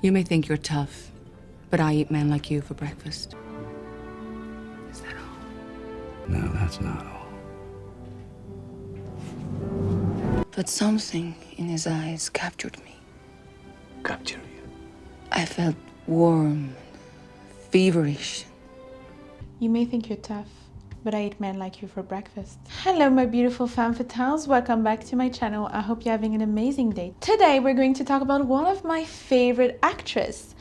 You may think you're tough, but I eat men like you for breakfast. Is that all? No, that's not all. But something in his eyes captured me. Capture you. I felt warm, feverish. You may think you're tough, but I eat men like you for breakfast. Hello, my beautiful femme fatales. Welcome back to my channel. I hope you're having an amazing day. Today, we're going to talk about one of my favorite actresses,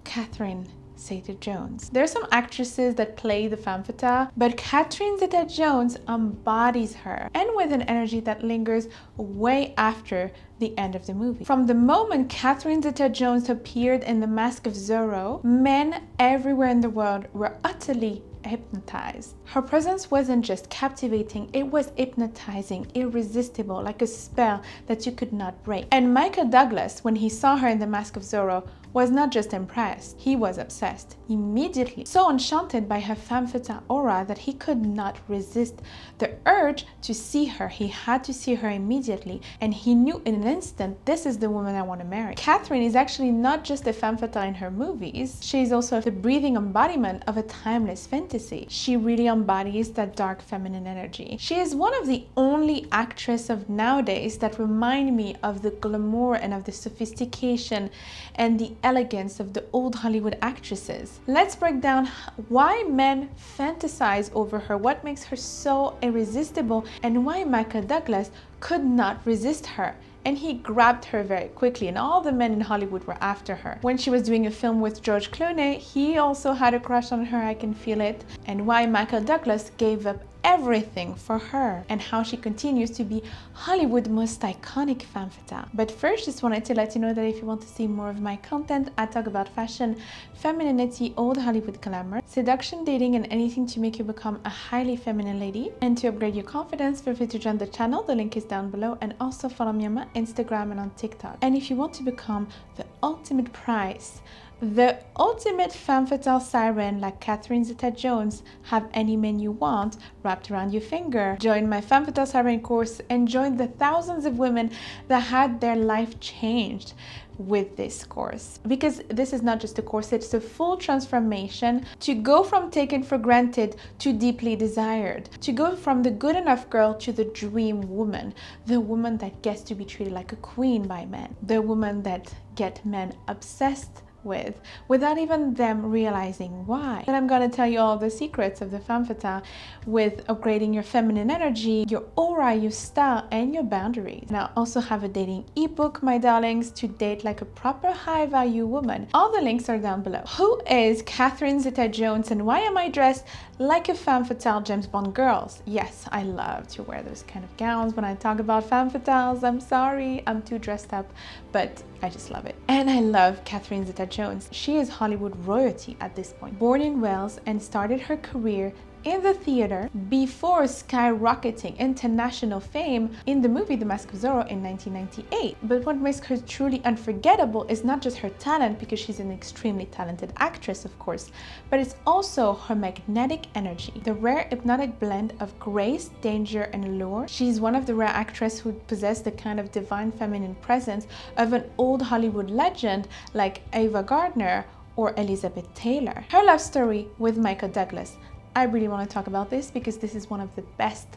Katherine Zeta-Jones. There are some actresses that play the femme fatale, but Katherine Zeta-Jones embodies her, and with an energy that lingers way after the end of the movie. From the moment Katherine Zeta-Jones appeared in The Mask of Zorro, men everywhere in the world were utterly hypnotized. Her presence wasn't just captivating, it was hypnotizing, irresistible, like a spell that you could not break. And Michael Douglas, when he saw her in The Mask of Zorro, was not just impressed, he was obsessed immediately, so enchanted by her femme fatale aura that he could not resist the urge to see her. He had to see her immediately, and he knew in an instant, this is the woman I want to marry. Katherine is actually not just a femme fatale in her movies, she's also the breathing embodiment of a timeless fantasy. She really embodies that dark feminine energy. She is one of the only actresses of nowadays that remind me of the glamour and of the sophistication and the elegance of the old Hollywood actresses. Let's break down why men fantasize over her, what makes her so irresistible, and why Michael Douglas could not resist her. And he grabbed her very quickly, and all the men in Hollywood were after her. When she was doing a film with George Clooney, he also had a crush on her, I can feel it. And why Michael Douglas gave up everything for her, and how she continues to be Hollywood's most iconic femme fatale. But first, just wanted to let you know that if you want to see more of my content, I talk about fashion, femininity, old Hollywood glamour, seduction, dating, and anything to make you become a highly feminine lady. And to upgrade your confidence, feel free to join the channel, the link is down below, and also follow me on my Instagram and on TikTok. And if you want to become the ultimate prize, the ultimate femme fatale siren like Katherine Zeta-Jones, have any man you want wrapped around your finger, join my femme fatale siren course and join the thousands of women that had their life changed with this course. Because this is not just a course, it's a full transformation to go from taken for granted to deeply desired, to go from the good enough girl to the dream woman, the woman that gets to be treated like a queen by men, the woman that get men obsessed with without even them realizing why. But I'm gonna tell you all the secrets of the femme fatale with upgrading your feminine energy, your aura, your style, and your boundaries. And I also have a dating ebook, my darlings, to date like a proper high value woman. All the links are down below. Who is Katherine Zeta-Jones, and why am I dressed like a femme fatale James Bond girls? Yes, I love to wear those kind of gowns when I talk about femme fatales. I'm sorry, I'm too dressed up, but I just love it. And I love Katherine Zeta-Jones. She is Hollywood royalty at this point. Born in Wales and started her career in the theater before skyrocketing international fame in the movie The Mask of Zorro in 1998. But what makes her truly unforgettable is not just her talent, because she's an extremely talented actress, of course, but it's also her magnetic energy, the rare hypnotic blend of grace, danger, and allure. She's one of the rare actresses who possess the kind of divine feminine presence of an old Hollywood legend like Ava Gardner or Elizabeth Taylor. Her love story with Michael Douglas, I really want to talk about this because this is one of the best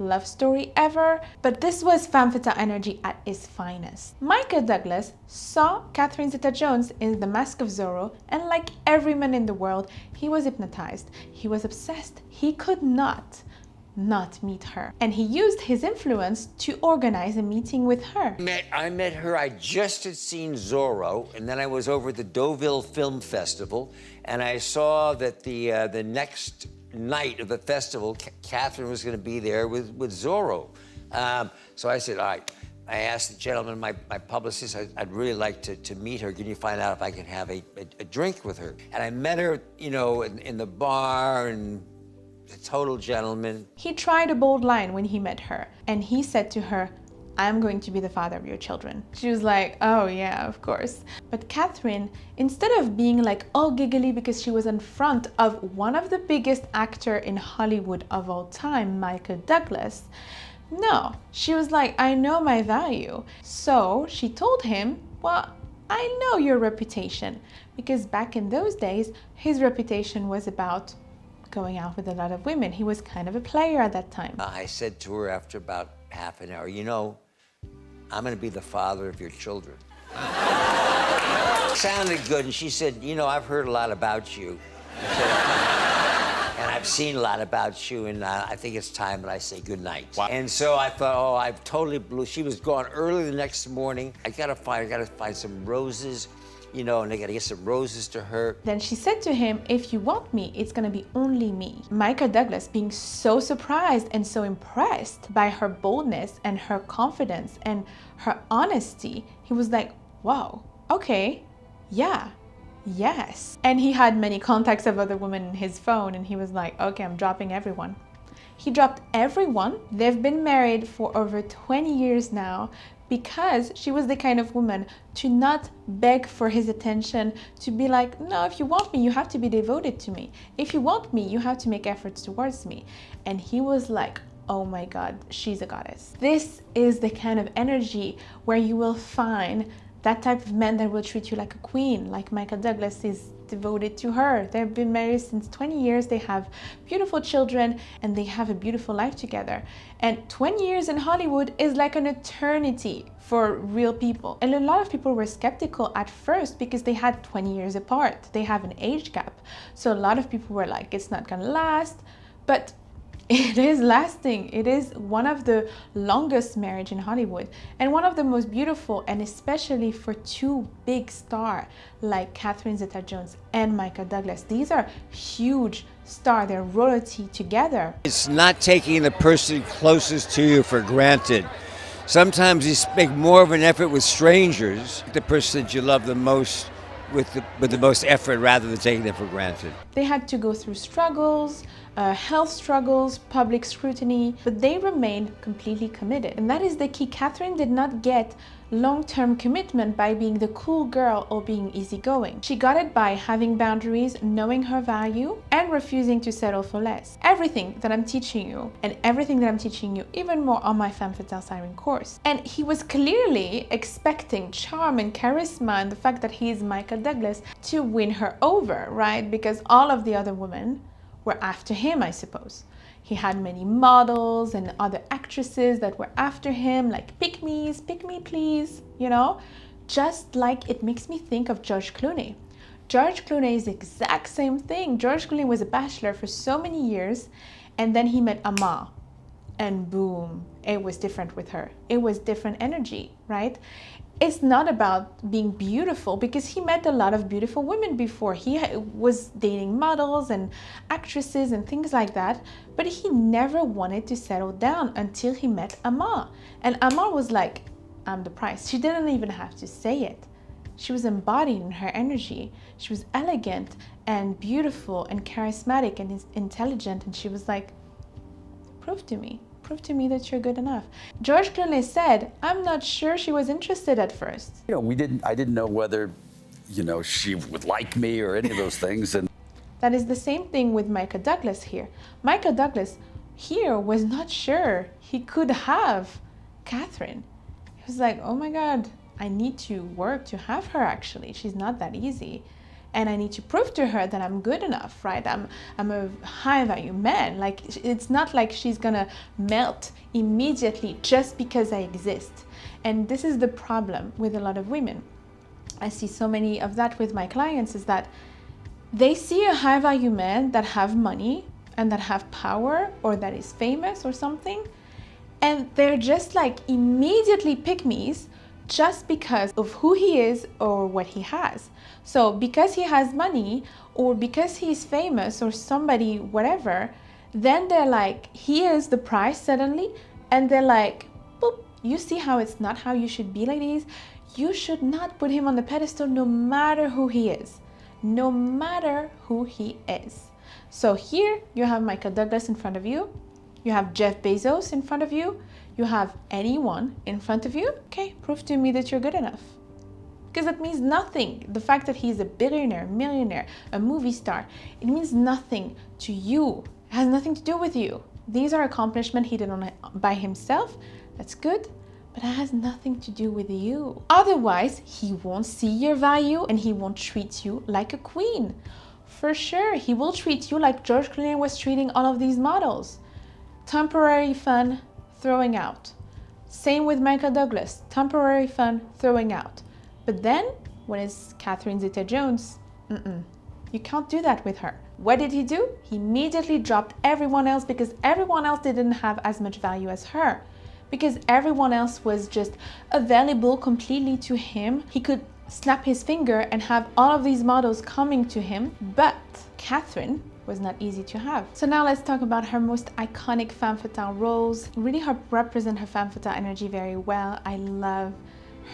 love story ever, but this was femme fatale energy at its finest. Michael Douglas saw Katherine Zeta-Jones in The Mask of Zorro, and like every man in the world, he was hypnotized. He was obsessed. He could not meet her, and he used his influence to organize a meeting with her. I met her. I just had seen Zorro, and then I was over at the Deauville Film Festival, and I saw that the next night of the festival, Katherine was going to be there with Zorro. So I said, all right. I asked the gentleman, my publicist, I'd really like to meet her. Can you find out if I can have a drink with her? And I met her, you know, in the bar, and a total gentleman. He tried a bold line when he met her, and he said to her, I'm going to be the father of your children. She was like, oh yeah, of course. But Katherine, instead of being like all giggly because she was in front of one of the biggest actors in Hollywood of all time, Michael Douglas, no, she was like, I know my value. So she told him, well, I know your reputation. Because back in those days, his reputation was about going out with a lot of women. He was kind of a player at that time. I said to her after about half an hour, you know, I'm gonna be the father of your children. Sounded good, and she said, you know, I've heard a lot about you. And I've seen a lot about you, and I think it's time that I say goodnight. Wow. And so I thought, oh, I've totally blew. She was gone early the next morning. I gotta find some roses, you know, and I gotta get some roses to her. Then she said to him, if you want me, it's gonna be only me. Michael Douglas, being so surprised and so impressed by her boldness and her confidence and her honesty, he was like, wow, okay, yeah. Yes. And he had many contacts of other women in his phone, and he was like, okay, I'm dropping everyone. He dropped everyone. They've been married for over 20 years now because she was the kind of woman to not beg for his attention, to be like, no, if you want me, you have to be devoted to me. If you want me, you have to make efforts towards me. And he was like, oh my God, she's a goddess. This is the kind of energy where you will find that type of man that will treat you like a queen, like Michael Douglas is devoted to her. They've been married since 20 years, they have beautiful children, and they have a beautiful life together. And 20 years in Hollywood is like an eternity for real people. And a lot of people were skeptical at first because they had 20 years apart. They have an age gap. So a lot of people were like, it's not gonna last. But it is lasting. It is one of the longest marriage in Hollywood and one of the most beautiful, and especially for two big stars like Katherine Zeta-Jones and Michael Douglas. These are huge stars. They're royalty together. It's not taking the person closest to you for granted. Sometimes you make more of an effort with strangers, the person that you love the most, with the most effort rather than taking them for granted. They had to go through struggles, health struggles, public scrutiny, but they remained completely committed. And that is the key. Katherine did not get long-term commitment by being the cool girl or being easygoing. She got it by having boundaries, knowing her value, and refusing to settle for less. Everything that I'm teaching you, and everything that I'm teaching you even more on my Femme Fatale Siren course. And he was clearly expecting charm and charisma and the fact that he is Michael Douglas to win her over, right? Because all of the other women were after him, I suppose. He had many models and other actresses that were after him, like, pick me please, you know? Just like it makes me think of George Clooney. George Clooney is the exact same thing. George Clooney was a bachelor for so many years, and then he met Amma, and boom, it was different with her. It was different energy, right? It's not about being beautiful, because he met a lot of beautiful women before. He was dating models and actresses and things like that, but he never wanted to settle down until he met Amma. And Amma was like, I'm the prize. She didn't even have to say it. She was embodied in her energy. She was elegant and beautiful and charismatic and intelligent, and she was like, prove to me that you're good enough. George Clooney said, I'm not sure she was interested at first. You know, I didn't know whether, you know, she would like me or any of those things. And that is the same thing with Michael Douglas here. Michael Douglas here was not sure he could have Katherine. He was like, oh my God, I need to work to have her actually. She's not that easy. And I need to prove to her that I'm good enough, right? I'm a high value man. Like, it's not like she's gonna melt immediately just because I exist. And this is the problem with a lot of women. I see so many of that with my clients, is that they see a high value man that have money and that have power or that is famous or something, and they're just like immediately pick-me's just because of who he is or what he has. So because he has money or because he's famous or somebody, whatever, then they're like, he is the prize suddenly, and they're like, boop, you see how it's not how you should be, ladies? You should not put him on the pedestal no matter who he is. No matter who he is. So here you have Michael Douglas in front of you. You have Jeff Bezos in front of you. You have anyone in front of you. Okay, prove to me that you're good enough. Because it means nothing. The fact that he's a billionaire, millionaire, a movie star, it means nothing to you. It has nothing to do with you. These are accomplishments he did by himself. That's good. But that has nothing to do with you. Otherwise, he won't see your value and he won't treat you like a queen. For sure, he will treat you like George Clooney was treating all of these models. Temporary fun, throwing out. Same with Michael Douglas, temporary fun, throwing out. But then, when it's Katherine Zeta-Jones, you can't do that with her. What did he do? He immediately dropped everyone else because everyone else didn't have as much value as her. Because everyone else was just available completely to him. He could snap his finger and have all of these models coming to him, but Katherine was not easy to have. So now let's talk about her most iconic femme fatale roles. Really represent her femme fatale energy very well. I love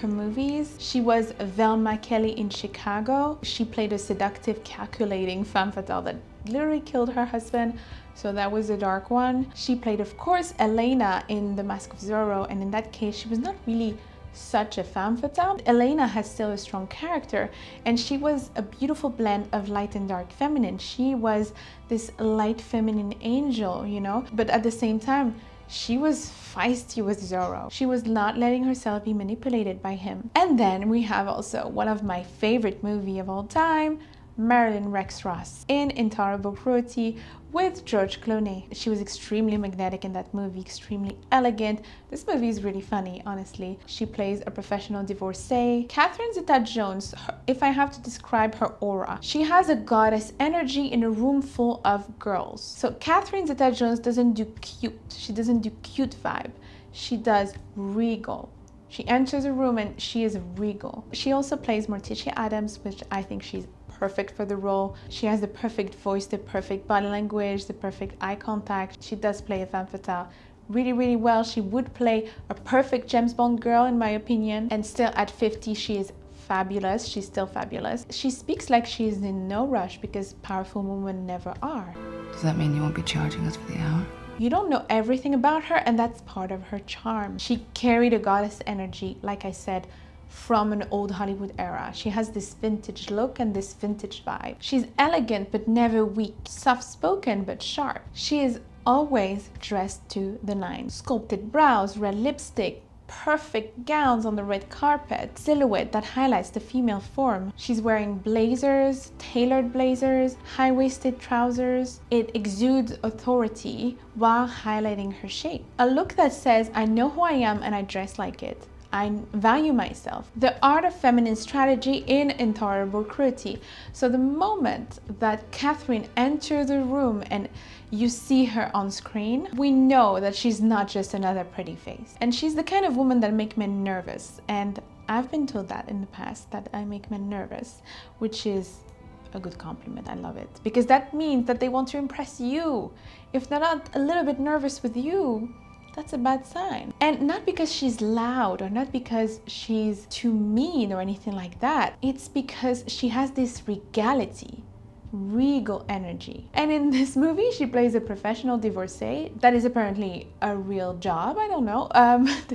her movies. She was Velma Kelly in Chicago. She played a seductive, calculating femme fatale that literally killed her husband. So that was a dark one. She played, of course, Elena in The Mask of Zorro. And in that case, she was not really such a femme fatale. Elena has still a strong character, and she was a beautiful blend of light and dark feminine. She was this light feminine angel, you know, but at the same time, she was feisty with Zorro. She was not letting herself be manipulated by him. And then we have also one of my favorite movies of all time, Marilyn Rex Ross in Intolerable Cruelty with George Clooney. She was extremely magnetic in that movie, extremely elegant. This movie is really funny, honestly. She plays a professional divorcee. Katherine Zeta-Jones, if I have to describe her aura, she has a goddess energy in a room full of girls. So Katherine Zeta-Jones doesn't do cute. She doesn't do cute vibe. She does regal. She enters a room and she is regal. She also plays Morticia Addams, which I think she's perfect for the role. She has the perfect voice, the perfect body language, the perfect eye contact. She does play a femme fatale really, really well. She would play a perfect James Bond girl, in my opinion. And still at 50, she is fabulous. She's still fabulous. She speaks like she is in no rush because powerful women never are. Does that mean you won't be charging us for the hour? You don't know everything about her, and that's part of her charm. She carried a goddess energy, like I said, from an old Hollywood era. She has this vintage look and this vintage vibe. She's elegant but never weak, soft-spoken but sharp. She is always dressed to the nines. Sculpted brows, red lipstick, perfect gowns on the red carpet, silhouette that highlights the female form. She's wearing blazers, tailored blazers, high-waisted trousers. It exudes authority while highlighting her shape. A look that says, I know who I am and I dress like it. I value myself. The art of feminine strategy in Intolerable Cruelty. So the moment that Katherine enters the room and you see her on screen, we know that she's not just another pretty face. And she's the kind of woman that make men nervous. And I've been told that in the past, that I make men nervous, which is a good compliment. I love it. Because that means that they want to impress you. If they're not a little bit nervous with you, that's a bad sign. And not because she's loud or not because she's too mean or anything like that. It's because she has this regality, regal energy. And in this movie, she plays a professional divorcee. That is apparently a real job. I don't know.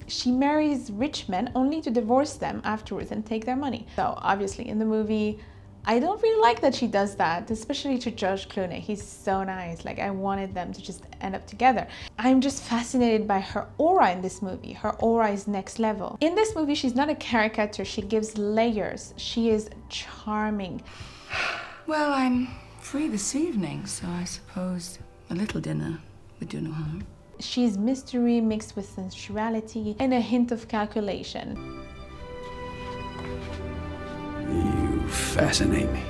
She marries rich men only to divorce them afterwards and take their money. So obviously in the movie, I don't really like that she does that, especially to George Clooney. He's so nice. Like, I wanted them to just end up together. I'm just fascinated by her aura in this movie. Her aura is next level. In this movie, she's not a caricature. She gives layers. She is charming. Well, I'm free this evening, so I suppose a little dinner would do no harm. She's mystery mixed with sensuality and a hint of calculation. You fascinate me.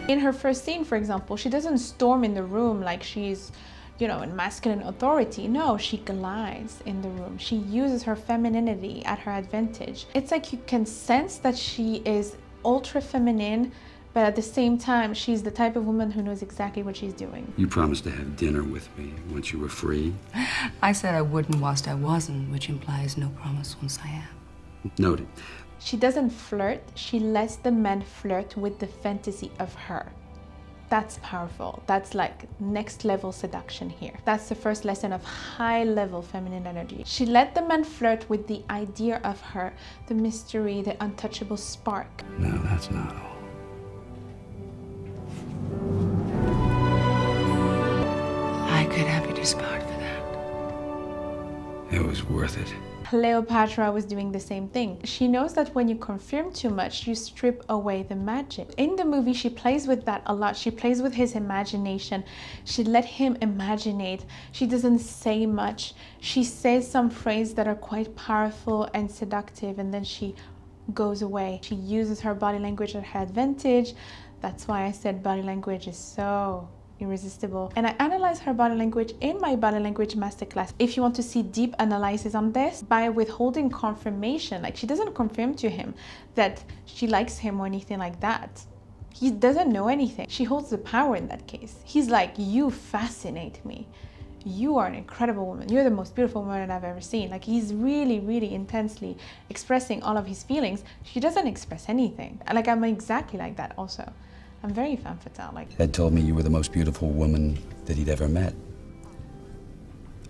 In her first scene, for example, she doesn't storm in the room like she's, you know, in masculine authority. No, she glides in the room. She uses her femininity at her advantage. It's like you can sense that she is ultra feminine, but at the same time, she's the type of woman who knows exactly what she's doing. You promised to have dinner with me once you were free. I said I wouldn't whilst I wasn't, which implies no promise once I am. Noted. She doesn't flirt, she lets the men flirt with the fantasy of her. That's powerful. That's like next level seduction here. That's the first lesson of high level feminine energy. She let the men flirt with the idea of her, the mystery, the untouchable spark. No, that's not all. I could have you disbarred for that. It was worth it. Cleopatra was doing the same thing. She knows that when you confirm too much, you strip away the magic. In the movie, she plays with that a lot. She plays with his imagination. She let him imaginate. She doesn't say much. She says some phrases that are quite powerful and seductive, and then she goes away. She uses her body language at her advantage. That's why I said body language is so irresistible. And I analyze her body language in my body language masterclass. If you want to see deep analysis on this, by withholding confirmation, like she doesn't confirm to him that she likes him or anything like that. He doesn't know anything. She holds the power in that case. He's like, you fascinate me. You are an incredible woman. You're the most beautiful woman I've ever seen. Like he's really, really intensely expressing all of his feelings. She doesn't express anything. Like I'm exactly like that also. I'm very femme fatale. Like Ed told me you were the most beautiful woman that he'd ever met.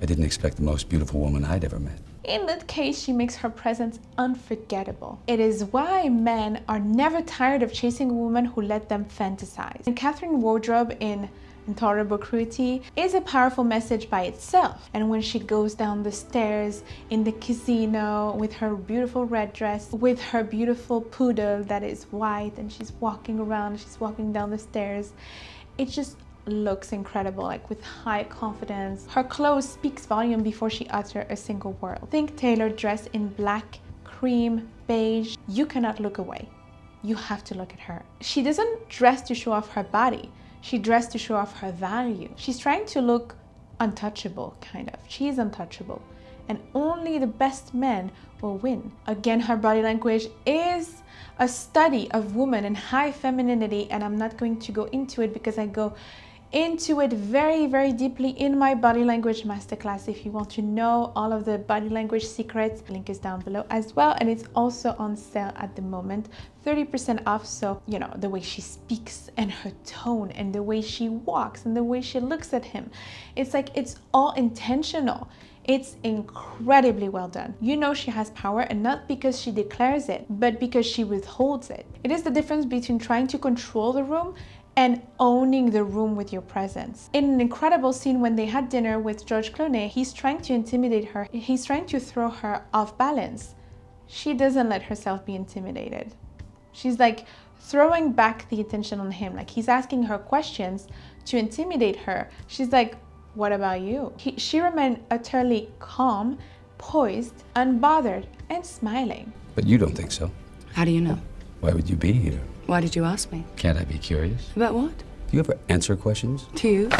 I didn't expect the most beautiful woman I'd ever met. in that case, she makes her presence unforgettable. It is why men are never tired of chasing a woman who let them fantasize. And Catherine's wardrobe in Intolerable Cruelty is a powerful message by itself. And when she goes down the stairs in the casino with her beautiful red dress, with her beautiful poodle that is white, and she's walking around, she's walking down the stairs, it just looks incredible, like with high confidence. Her clothes speaks volume before she utters a single word. Think Taylor dressed in black, cream, beige. You cannot look away. You have to look at her. She doesn't dress to show off her body. She dressed to show off her value. She's trying to look untouchable, kind of. She is untouchable. And only the best men will win. Again, her body language is a study of woman and high femininity, and I'm not going to go into it because I go into it very, very deeply in my body language masterclass. If you want to know all of the body language secrets, the link is down below as well, and it's also on sale at the moment, 30% off. So you know, the way she speaks and her tone and the way she walks and the way she looks at him, it's like it's all intentional. It's incredibly well done. You know she has power, and not because she declares it, but because she withholds it. It is the difference between trying to control the room and owning the room with your presence. In an incredible scene when they had dinner with George Clooney, he's trying to intimidate her. He's trying to throw her off balance. She doesn't let herself be intimidated. She's like throwing back the attention on him. Like he's asking her questions to intimidate her. She's like, what about you? She remained utterly calm, poised, unbothered, and smiling. But you don't think so. How do you know? Why would you be here? Why did you ask me? Can't I be curious? About what? Do you ever answer questions? To you?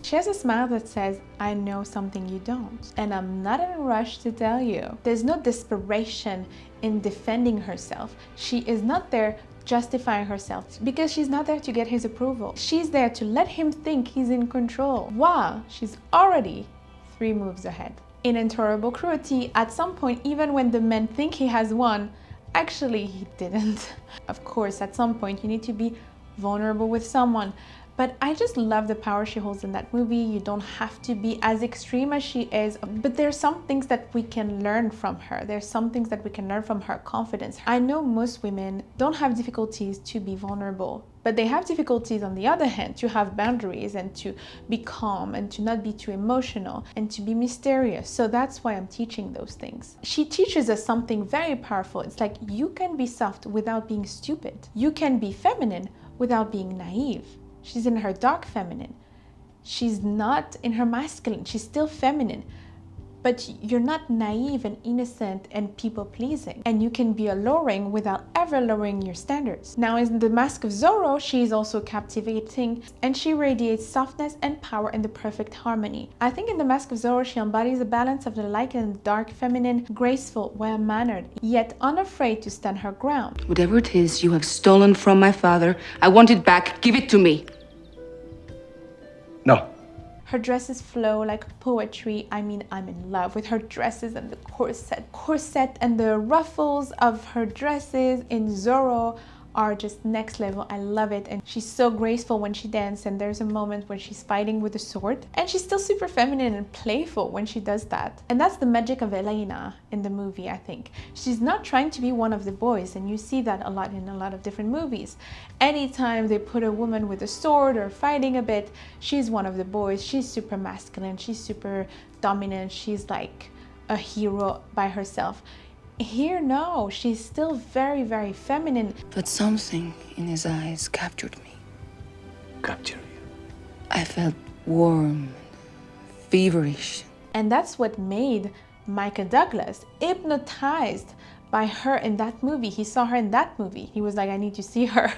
She has a smile that says, I know something you don't, and I'm not in a rush to tell you. There's no desperation in defending herself. She is not there justifying herself because she's not there to get his approval. She's there to let him think he's in control while she's already 3 moves ahead. In Intolerable Cruelty, at some point, even when the men think he has won, actually he didn't. Of course, at some point you need to be vulnerable with someone, but I just love the power she holds in that movie. You don't have to be as extreme as she is, but there's some things that we can learn from her. There's some things that we can learn from her confidence. I know most women don't have difficulties to be vulnerable, but they have difficulties on the other hand to have boundaries and to be calm and to not be too emotional and to be mysterious. So that's why I'm teaching those things. She teaches us something very powerful. It's like you can be soft without being stupid. You can be feminine without being naive. She's in her dark feminine. She's not in her masculine. She's still feminine. But you're not naive and innocent and people-pleasing. And you can be alluring without ever lowering your standards. Now in The Mask of Zorro, she is also captivating, and she radiates softness and power in the perfect harmony. I think in The Mask of Zorro, she embodies a balance of the light and dark feminine, graceful, well-mannered, yet unafraid to stand her ground. Whatever it is you have stolen from my father, I want it back. Give it to me. No. Her dresses flow like poetry. I mean, I'm in love with her dresses and the corset and the ruffles of her dresses in Zorro are just next level. I love it. And she's so graceful when she dances, and there's a moment when she's fighting with a sword, and she's still super feminine and playful when she does that. And that's the magic of Elena in the movie, I think. She's not trying to be one of the boys, and you see that a lot in a lot of different movies. Anytime they put a woman with a sword or fighting a bit, she's one of the boys. She's super masculine, she's super dominant, she's like a hero by herself. Here, no, she's still very, very feminine. But something in his eyes captured me. Capture you. I felt warm, feverish. And that's what made Michael Douglas hypnotized by her in that movie. He saw her in that movie. He was like, I need to see her.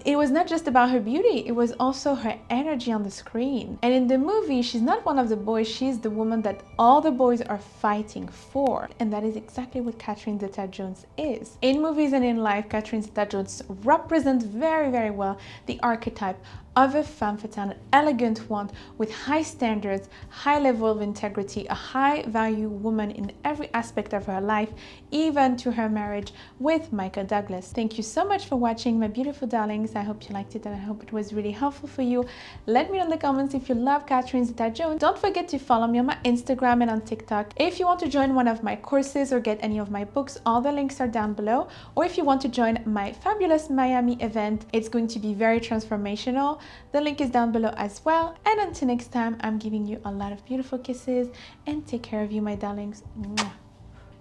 It was not just about her beauty, it was also her energy on the screen. And in the movie, she's not one of the boys, she's the woman that all the boys are fighting for. And that is exactly what Katherine Zeta-Jones is. In movies and in life, Katherine Zeta-Jones represents very, very well the archetype of a femme fatale, an elegant one with high standards, high level of integrity, a high value woman in every aspect of her life, even to her marriage with Michael Douglas. Thank you so much for watching, my beautiful darlings. I hope you liked it and I hope it was really helpful for you. Let me know in the comments if you love Katherine Zeta-Jones. Don't forget to follow me on my Instagram and on TikTok. If you want to join one of my courses or get any of my books, all the links are down below. Or if you want to join my fabulous Miami event, it's going to be very transformational. The link is down below as well. And until next time, I'm giving you a lot of beautiful kisses and take care of you, my darlings. Mwah.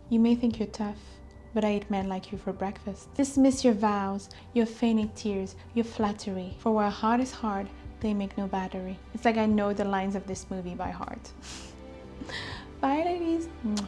You may think you're tough, but I eat men like you for breakfast. Dismiss your vows, your feigning tears, your flattery. For where a heart is hard, they make no battery. It's like I know the lines of this movie by heart. Bye, ladies. Mwah.